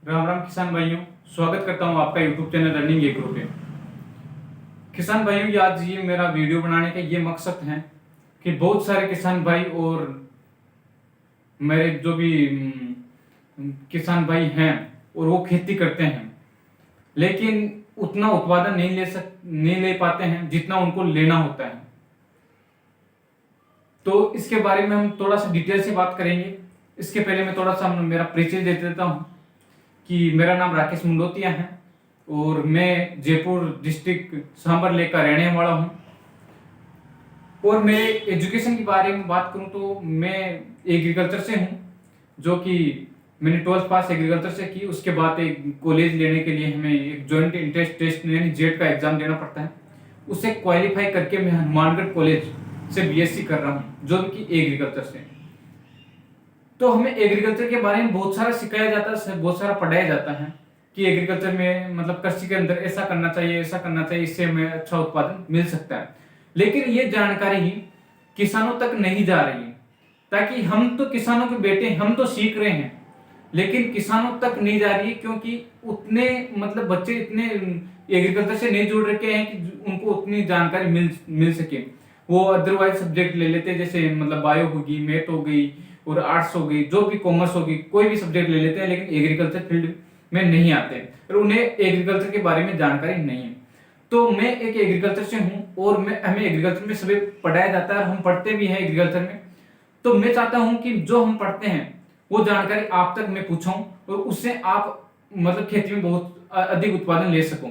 राम राम किसान भाइयों, स्वागत करता हूं आपका यूट्यूब चैनल रनिंग एग्रो पे। किसान भाइयों, आज ये मेरा वीडियो बनाने का ये मकसद है कि बहुत सारे किसान भाई और मेरे जो भी किसान भाई हैं और वो खेती करते हैं, लेकिन उतना उत्पादन नहीं ले पाते हैं जितना उनको लेना होता है। तो इसके बारे में हम थोड़ा सा डिटेल से बात करेंगे। इसके पहले मैं थोड़ा सा मेरा परिचय दे देता हूँ कि मेरा नाम राकेश मुंडोतिया है और मैं जयपुर डिस्ट्रिक्ट सांभर का रहने वाला हूँ। और मेरे एजुकेशन के बारे में बात करूँ तो मैं एग्रीकल्चर से हूँ, जो कि मैंने 12th पास एग्रीकल्चर से की। उसके बाद एक कॉलेज लेने के लिए हमें एक जॉइंट इंट्रेंस टेस्ट यानी जेट का एग्जाम देना पड़ता है। उसे क्वालिफाई करके मैं हनुमानगढ़ कॉलेज से बीएससी कर रहा हूँ, जो कि एग्रीकल्चर से। तो हमें एग्रीकल्चर के बारे में बहुत सारा सिखाया जाता है, बहुत सारा पढ़ाया जाता है कि एग्रीकल्चर में मतलब कृषि के अंदर ऐसा करना चाहिए, ऐसा करना चाहिए, इससे हमें अच्छा उत्पादन मिल सकता है। लेकिन ये जानकारी ही किसानों तक नहीं जा रही है, ताकि हम तो किसानों के बेटे, हम तो सीख रहे हैं, लेकिन किसानों तक नहीं जा रही है, क्योंकि उतने मतलब बच्चे इतने एग्रीकल्चर से नहीं जुड़ रखे हैं कि उनको उतनी जानकारी मिल सके। वो अदरवाइज सब्जेक्ट ले लेते हैं, जैसे मतलब बायो होगी, मैथ हो गई और आर्ट्स हो गई, जो भी कॉमर्स होगी, कोई भी सब्जेक्ट ले लेते हैं, लेकिन एग्रीकल्चर फील्ड में नहीं आते और उन्हें एग्रीकल्चर के बारे में जानकारी नहीं है। तो मैं एक एग्रीकल्चर से हूँ और हमें एग्रीकल्चर में सभी पढ़ाया जाता है और हम पढ़ते भी हैं एग्रीकल्चर में। तो मैं चाहता हूँ कि जो हम पढ़ते हैं वो जानकारी आप तक मैं पूछाऊं और उससे आप मतलब खेती में बहुत अधिक उत्पादन ले सको।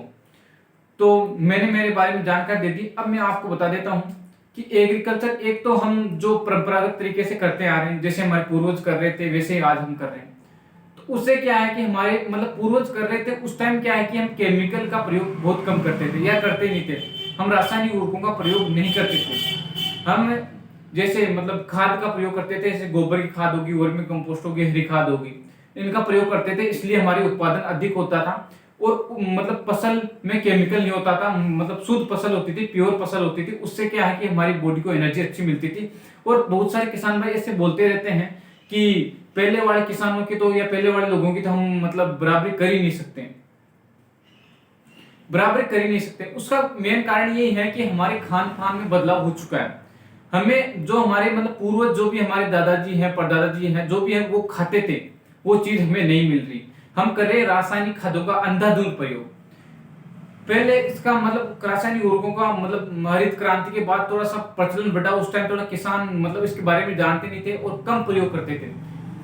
तो मैंने मेरे बारे में जानकारी दे दी। अब मैं आपको बता देता हूँ कि एग्रीकल्चर एक तो हम जो परंपरागत तरीके से करते आ रहे हैं, जैसे हमारे पूर्वज कर रहे थे वैसे ही आज हम कर रहे हैं। तो उससे क्या है कि हमारे मतलब पूर्वज कर रहे थे उस टाइम, क्या है कि हम केमिकल का प्रयोग बहुत कम करते थे या करते नहीं थे। हम रासायनिक उर्वरकों का प्रयोग नहीं करते थे। हम जैसे मतलब खाद का प्रयोग करते थे, जैसे गोबर की खाद होगी, वर्मी कंपोस्ट होगी, हरी खाद होगी, इनका प्रयोग करते थे। इसलिए हमारी उत्पादन अधिक होता था और मतलब फसल में केमिकल नहीं होता था, मतलब शुद्ध फसल होती थी, प्योर फसल होती थी। उससे क्या है कि हमारी बॉडी को एनर्जी अच्छी मिलती थी। और बहुत सारे किसान भाई ऐसे बोलते रहते हैं कि पहले वाले किसानों की तो या पहले वाले लोगों की तो हम मतलब बराबरी कर ही नहीं सकते, बराबर कर ही नहीं सकते। उसका मेन कारण यही है कि हमारे खान पान में बदलाव हो चुका है। हमें जो हमारे मतलब पूर्वज, जो भी हमारे दादाजी हैं, परदादाजी हैं, जो भी है वो खाते थे, वो चीज हमें नहीं मिल रही। हम कर रहे रासायनिक खादों का अंधाधुंध प्रयोग। पहले इसका मतलब रासायनिक उर्वरकों का मतलब हरित क्रांति के बाद थोड़ा सा प्रचलन बढ़ा। उस टाइम थोड़ा किसान मतलब इसके बारे में जानते नहीं थे और कम प्रयोग करते थे।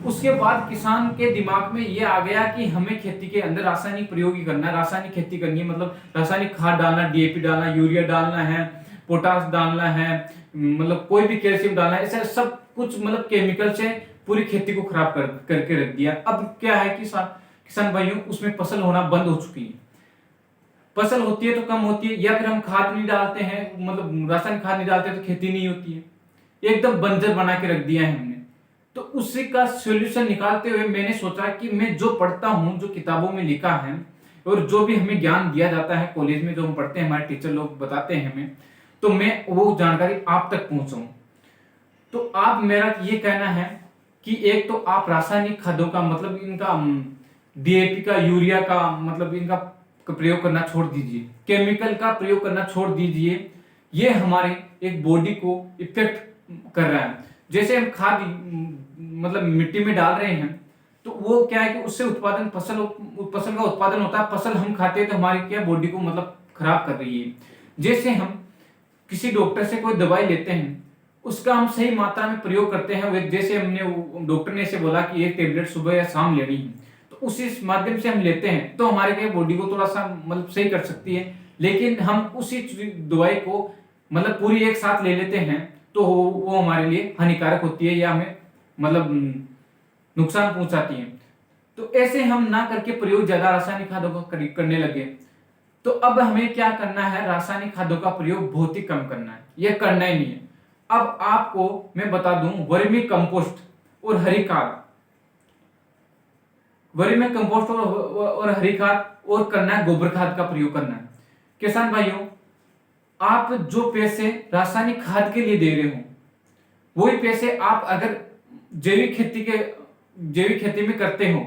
उसके बाद किसान के दिमाग में ये आ गया कि हमें खेती के अंदर रासायनिक प्रयोग ही करना है, रासायनिक खेती करनी है, मतलब रासायनिक खाद डालना, डीएपी डालना, यूरिया डालना है, पोटास डालना है, मतलब कोई भी कैल्शियम डालना है। ऐसा सब कुछ मतलब केमिकल से पूरी खेती को खराब करके रख दिया। अब क्या है कि किसान भाइयों, उसमें फसल होना बंद हो चुकी है। फसल होती है तो कम होती है, या फिर हम खाद नहीं डालते हैं, मतलब रासायनिक खाद नहीं डालते तो खेती नहीं होती है। एकदम बंजर बना के रख दिया है हमने। तो उसी का सॉल्यूशन निकालते हुए मैंने सोचा कि मैं जो पढ़ता हूं, जो किताबों में लिखा है और जो भी हमें ज्ञान दिया जाता है कॉलेज में, जो हम पढ़ते हैं, हमारे टीचर लोग बताते हैं हमें, तो मैं वो जानकारी आप तक पहुंचाऊं। तो आप, मेरा ये कहना है कि एक तो आप रासायनिक खादों का मतलब इनका डीएपी का, यूरिया का, मतलब इनका प्रयोग करना छोड़ दीजिए, केमिकल का प्रयोग करना छोड़ दीजिए। ये हमारे एक बॉडी को इफेक्ट कर रहा है। जैसे हम खाद मतलब मिट्टी में डाल रहे हैं, तो वो क्या है कि उससे उत्पादन फसल का उत्पादन होता है। फसल हम खाते हैं तो हमारी क्या बॉडी को मतलब खराब कर रही है। जैसे हम किसी डॉक्टर से कोई दवाई लेते हैं, उसका हम सही मात्रा में प्रयोग करते हैं, जैसे हमने डॉक्टर ने ऐसे बोला कि एक टेबलेट सुबह या शाम लेनी है, तो उसी माध्यम से हम लेते हैं तो हमारे क्या बॉडी को थोड़ा सा मतलब सही कर सकती है। लेकिन हम उसी दवाई को मतलब पूरी एक साथ ले लेते हैं तो वो हमारे लिए हानिकारक होती है या हमें मतलब नुकसान पहुंचाती है। तो ऐसे हम ना करके प्रयोग ज्यादा रासायनिक खादों का करने लगे। तो अब हमें क्या करना है, रासायनिक खादों का प्रयोग बहुत ही कम करना है, यह करना ही नहीं है। अब आपको मैं बता दूं, वर्मी कंपोस्ट और हरी खाद, वर्मी कंपोस्ट और हरी खाद, और करना है गोबर खाद का प्रयोग करना है। किसान भाइयों, आप जो पैसे रासायनिक खाद के लिए दे रहे हो, वही पैसे आप अगर जैविक खेती में करते हो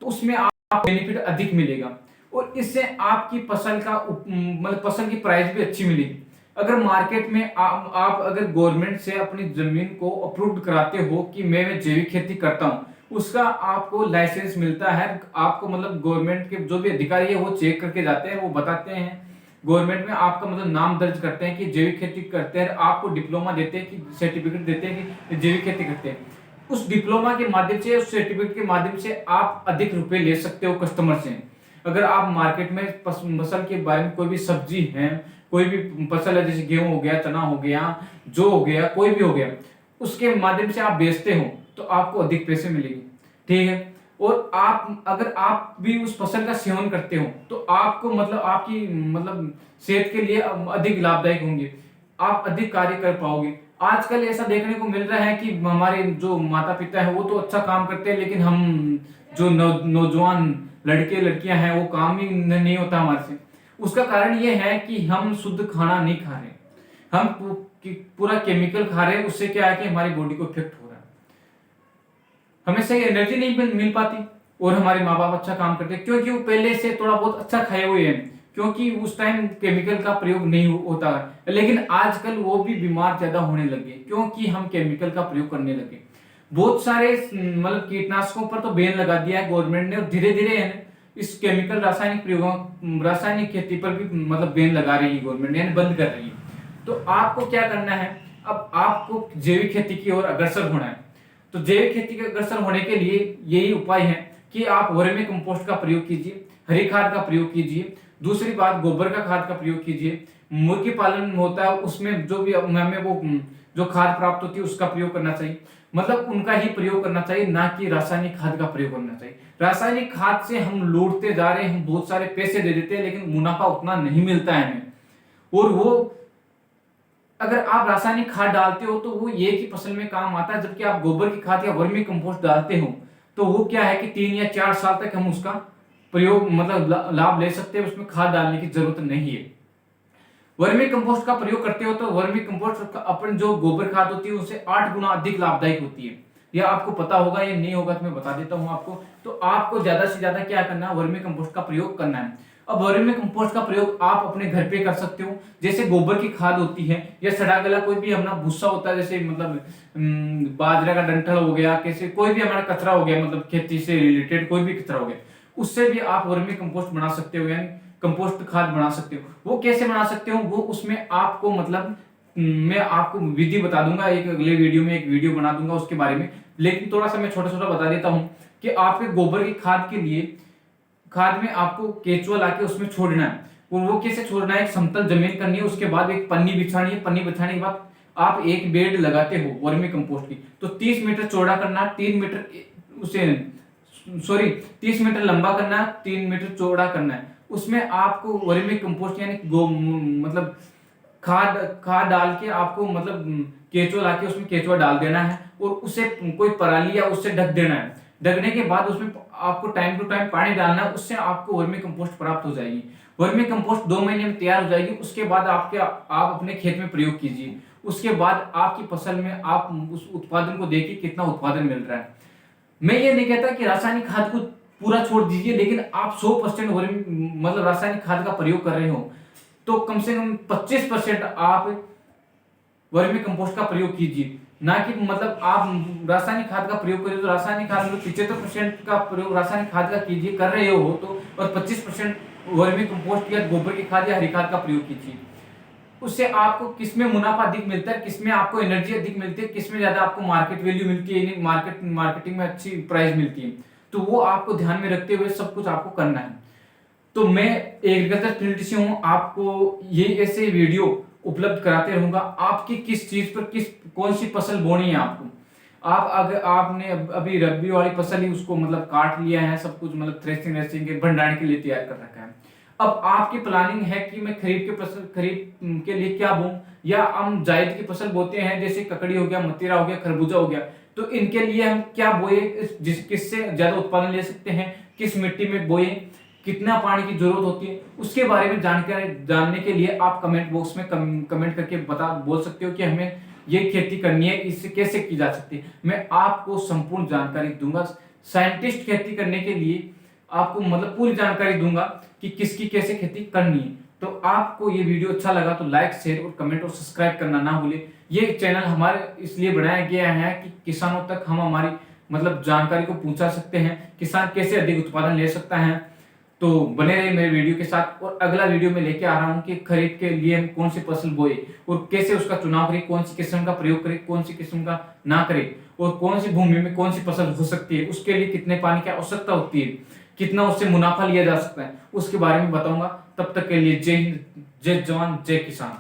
तो उसमें आपको बेनिफिट अधिक मिलेगा और इससे आपकी फसल का मतलब फसल की प्राइस भी अच्छी मिलेगी। अगर मार्केट में आप अगर गवर्नमेंट से अपनी जमीन को अप्रूव्ड कराते हो कि मैं जैविक खेती करता हूं, उसका आपको लाइसेंस मिलता है। आपको मतलब गवर्नमेंट के जो भी अधिकारी है वो चेक करके जाते हैं, वो बताते हैं गवर्नमेंट में, आपका मतलब नाम दर्ज करते हैं कि जैविक खेती करते हैं, आपको डिप्लोमा देते हैं कि सर्टिफिकेट देते हैं कि जैविक खेती करते हैं। उस डिप्लोमा के माध्यम से, उस सर्टिफिकेट के माध्यम से आप अधिक रुपए ले सकते हो कस्टमर से। अगर आप मार्केट में फसल के बारे में कोई भी सब्जी है, कोई भी फसल है, जैसे गेहूं हो गया, चना हो गया, जो हो गया, कोई भी हो गया, उसके माध्यम से आप बेचते हो तो आपको अधिक पैसे मिलेंगे। ठीक है। और आप अगर आप भी उस फसल का सेवन करते हो तो आपको मतलब आपकी मतलब सेहत के लिए अधिक लाभदायक होंगे, आप अधिक कार्य कर पाओगे। आजकल ऐसा देखने को मिल रहा है कि हमारे जो माता पिता है वो तो अच्छा काम करते हैं, लेकिन हम जो नौजवान लड़के लड़कियां हैं वो काम ही नहीं होता हमारे से। उसका कारण ये है कि हम शुद्ध खाना नहीं खा रहे, हम पूरा केमिकल खा रहे हैं। उससे क्या है कि हमारी बॉडी को इफेक्ट हो रहा है, हमें सही एनर्जी नहीं मिल पाती। और हमारे माँ बाप अच्छा काम करते हैं क्योंकि वो पहले से थोड़ा बहुत अच्छा खाए हुए हैं, क्योंकि उस टाइम केमिकल का प्रयोग नहीं होता है। लेकिन आजकल वो भी बीमार ज्यादा होने लगे क्योंकि हम केमिकल का प्रयोग करने लगे। बहुत सारे मतलब कीटनाशकों पर तो बैन लगा दिया है गवर्नमेंट ने, और धीरे धीरे इस केमिकल रासायनिक प्रयोगों, रासायनिक खेती पर भी मतलब बैन लगा रही है गवर्नमेंट, यानी बंद कर रही है। तो आपको क्या करना है, अब आपको जैविक खेती की ओर अग्रसर होना है। तो जैविक खेती के अग्रसर होने के लिए यही उपाय है कि आप वर्मी कंपोस्ट का प्रयोग कीजिए, हरी खाद का प्रयोग कीजिए। दूसरी बात, गोबर का खाद का प्रयोग कीजिए। मुर्गी पालन होता है उसमें जो भी हमें वो जो खाद प्राप्त होती है उसका प्रयोग करना चाहिए, मतलब उनका ही प्रयोग करना चाहिए, ना कि रासायनिक खाद का प्रयोग करना चाहिए। रासायनिक खाद से हम लूटते जा रहे हैं, हम बहुत सारे पैसे दे देते हैं लेकिन मुनाफा उतना नहीं मिलता है हमें। और वो अगर आप रासायनिक खाद डालते हो तो वो एक ही फसल में काम आता है, जबकि आप गोबर की खाद या वर्मी कंपोस्ट डालते हो तो वो क्या है कि 3 या 4 साल तक हम उसका प्रयोग मतलब लाभ ले सकते हैं, उसमें खाद डालने की जरूरत नहीं है। वर्मी कंपोस्ट का प्रयोग करते हो तो वर्मी कंपोस्ट अपन जो गोबर खाद होती है उससे 8 गुना अधिक लाभदायक होती है। यह आपको पता होगा, ये नहीं होगा तो मैं बता देता हूं आपको। तो आपको ज्यादा से ज्यादा क्या करना है, वर्मी कंपोस्ट का प्रयोग करना है। अब वर्मी कंपोस्ट का प्रयोग आप अपने घर पे कर सकते हो, जैसे गोबर की खाद होती है या सड़ा गला कोई भी अपना भूसा होता है, जैसे मतलब बाजरा का डंठल हो गया, कैसे कोई भी हमारा कचरा हो गया, मतलब खेती से रिलेटेड कोई भी कचरा हो गया, उससे भी आप वर्मी कंपोस्ट बना सकते हो, यानी कंपोस्ट खाद बना सकते हो। वो कैसे बना सकते हो, वो उसमें आपको मतलब मैं आपको विधि बता दूंगा, एक अगले वीडियो में एक वीडियो बना दूंगा उसके बारे में, लेकिन थोड़ा सा मैं छोटा छोटा बता देता हूं कि आपके गोबर की खाद के लिए, खाद में आपको केचुआ लाके उसमें छोड़ना है। वो कैसे छोड़ना है, एक समतल जमीन करनी है, उसके बाद एक पन्नी बिछानी है, पन्नी बिछाने के बाद आप एक बेड लगाते हो वर्मी कंपोस्ट की, तो 30 मीटर चौड़ा करना, 3 मीटर उसे 30 मीटर लंबा करना, 3 मीटर चौड़ा करना है। उसमें आपको वर्मी कंपोस्ट यानी मतलब खाद खाद डाल के आपको मतलब केचुआ लाके उसमें केचुआ डाल देना है और उसे कोई पराली या उससे ढक देना है। ढकने के बाद उसमें आपको टाइम टू टाइम पानी डालना है, उससे आपको वर्मी कंपोस्ट प्राप्त हो जाएगी। वर्मी कंपोस्ट 2 महीने में तैयार हो जाएगी। उसके बाद आप अपने खेत में प्रयोग कीजिए। उसके बाद आपकी फसल में आप उस उत्पादन को देखिए कितना उत्पादन मिल रहा है। मैं ये नहीं कहता कि रासायनिक खाद को पूरा छोड़ दीजिए, लेकिन आप 100% मतलब रासायनिक खाद का प्रयोग कर रहे हो तो कम से कम 25% आप वर्मी कंपोस्ट का प्रयोग कीजिए, ना कि मतलब आप रासायनिक खाद का प्रयोग करिए। तो रासायनिक खाद में 75% का प्रयोग रासायनिक खाद का कीजिए, कर रहे हो तो, और 25% वर्मी कंपोस्ट या गोबर की खाद या हरी खाद का प्रयोग कीजिए। उससे आपको किसमें मुनाफा अधिक मिलता है, किसमें आपको एनर्जी अधिक मिलती है, किसमें ज्यादा आपको मार्केट वैल्यू मिलती है, मार्केटिंग में अच्छी प्राइस मिलती है, तो वो आपको ध्यान में रखते हुए सब कुछ आपको करना है। तो मैं एग्रीकल्चर फील्ड से हूँ, आपको ये ऐसे वीडियो उपलब्ध कराते रहूंगा। आपकी किस चीज पर कौन सी फसल बोनी है आपको, आप अगर आपने अभी रबी वाली फसल ही उसको मतलब काट लिया है, सब कुछ मतलब थ्रेसिंग के भंडारण के लिए तैयार कर रखा है। अब आपकी प्लानिंग है कि मैं खरीफ के लिए क्या बोऊं, या हम जायद की फसल बोते हैं जैसे ककड़ी हो गया, मतीरा हो गया, खरबूजा हो गया, तो इनके लिए हम क्या बोए, किससे ज्यादा उत्पादन ले सकते हैं, किस मिट्टी में बोए, कितना पानी की जरूरत होती है, उसके बारे में जानकारी जानने के लिए आप कमेंट बॉक्स में कमेंट करके बोल सकते हो कि हमें ये खेती करनी है, इससे कैसे की जा सकती है। मैं आपको संपूर्ण जानकारी दूंगा। साइंटिस्ट खेती करने के लिए आपको मतलब पूरी जानकारी दूंगा कि किसकी कैसे खेती करनी है। तो आपको ये वीडियो अच्छा लगा तो लाइक, शेयर और कमेंट और सब्सक्राइब करना ना भूले। ये चैनल हमारे इसलिए बनाया गया है कि किसानों तक हम हमारी मतलब जानकारी को पहुंचा सकते हैं, किसान कैसे अधिक उत्पादन ले सकता है। तो बने रहिए मेरे वीडियो के साथ, और अगला वीडियो में लेके आ रहा हूँ कि खरीद के लिए हम कौन सी फसल बोए और कैसे उसका चुनाव करें, कौन सी किस्म का प्रयोग करें, कौन सी किस्म का ना करें, और कौन सी भूमि में कौन सी फसल हो सकती है, उसके लिए कितने पानी की आवश्यकता होती है, कितना उससे मुनाफा लिया जा सकता है, उसके बारे में बताऊंगा। तब तक के लिए जय हिंद, जय जवान, जय किसान।